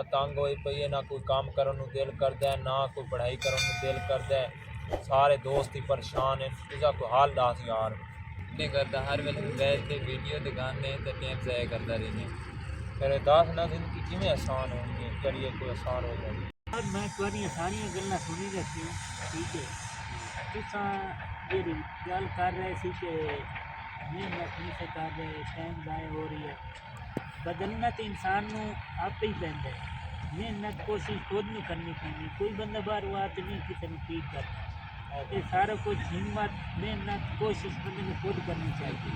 तंग होई पई है, ना कोई काम करन नूं दिल करदा है, ना कोई पढ़ाई करन नूं दिल करदा है। सारे दोस्त ही परेशान हैं। इसदा कोई हाल दस यार। नहीं करता, हर वेले बैठ के वीडियो दिखाने तो टाइम ज़ाया करता रहने। फिर दस ना जिंदगी किवें आसान होनी है, करिए कोई आसान हो जाए। मैं तुहाड़ियां सारियां गल्लां सुनी रखियां, ठीक है। तुसां जेह्ड़ी गल कर रहे सी कि मेहनत नहीं से कर रहे, टाइम ज़ाया हो रही है। बदलना तो इंसान नूं आपे ही पैंदा है। मेहनत कोशिश खुद नूं करनी पैंदी। कोई बंदा बाहरों आ तो नहीं किसी नूं ठीक करता। ये सारा कुछ हिम्मत, मेहनत, कोशिश बंदे नूं खुद करनी चाहिए।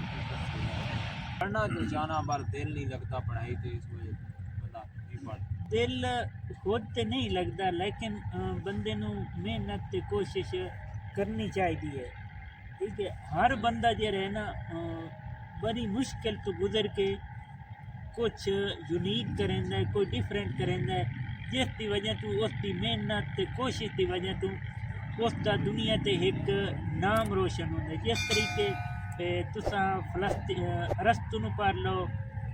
पढ़ना जो जाना पर दिल नहीं लगता पढ़ाई तो इस वजह से बंदा नहीं पढ़ता। दिल खुद तो नहीं लगता, लेकिन बंदे नूं मेहनत ते कोशिश करनी चाहिए है, ठीक है। हर बंदा जो है ना बड़ी मुश्किल तो गुजर के कुछ यूनीक करेंदा है, कोई डिफरेंट करेंदा है, जिसकी वजह तो उसकी मेहनत ते कोशिश की वजह तो उसका दुनिया ते एक नाम रोशन होता है। जिस तरीके तुसा अरस्तु नूं पढ़ लो,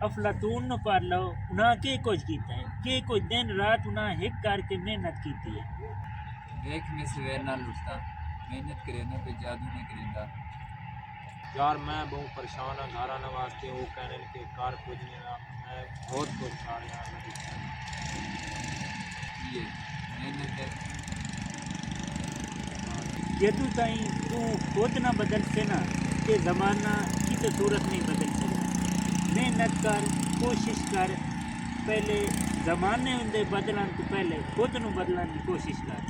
अफलातून नूं पढ़ लो, उन्हें के कुछ किया है, के कुछ दिन रात उन्हें हिक करके मेहनत की है। देख में सवेर ना लुटता, मेहनत करे ना कोई जादू नहीं करेंदा। यार मैं बहुत परेशान हाँ घर आने वास्ते। वो कहने के घर कुछ नहीं रहा, मैं बहुत परेशान ये मेहनत है। जदों ताईं तू खुद ना बदल से ना, ये ज़माना किसी सूरत नहीं बदल सकता। मेहनत कर, कोशिश कर। पहले ज़माने होंदे बदलन तो पहले खुद नूं बदलने की कोशिश कर।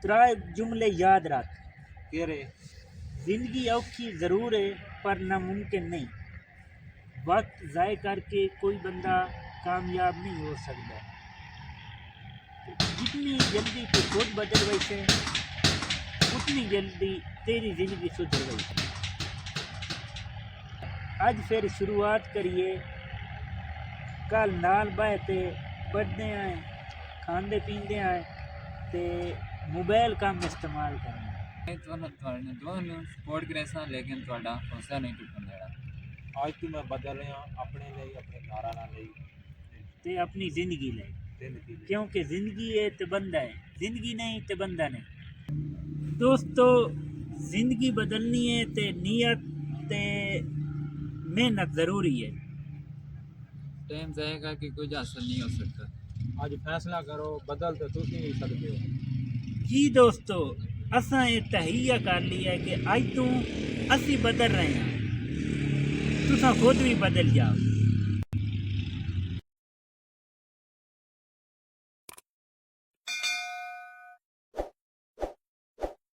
त्रै जुमले याद रख। केरे ज़िंदगी औखी ज़रूर है पर नामुमकिन नहीं। वक्त ज़ाय करके कोई बंदा कामयाब नहीं हो सकता। जितनी जल्दी तू खुद बदल वैसे उतनी जल्दी तेरी ज़िंदगी सुधर गई। आज फिर शुरुआत करिए, कल नाल बहते पढ़ते आए, खाते पीते आए, तो मोबाइल कम इस्तेमाल करना। दोनों सपोर्ट करे सा, लेकिन थोड़ा हौसला नहीं टूटन देना। आज तो मैं बदल रहा अपने लिए, अपने घर वाला लिए, ते अपनी ज़िंदगी ले, जिंदगी लिए। क्योंकि ज़िंदगी है तो बंदा है, ज़िंदगी नहीं तो बंदा नहीं। दोस्तों, ज़िंदगी बदलनी है तो नीयत ते मेहनत ज़रूरी है। टाइम जाएगा कि कुछ हासिल नहीं हो सकता। आज फैसला करो, बदल तो तुम ही सकते हो। जी दोस्तों, असां ये तहिया कर लिया है कि अज तू असी बदल रहे हैं, तुसा खुद भी बदल जाओ।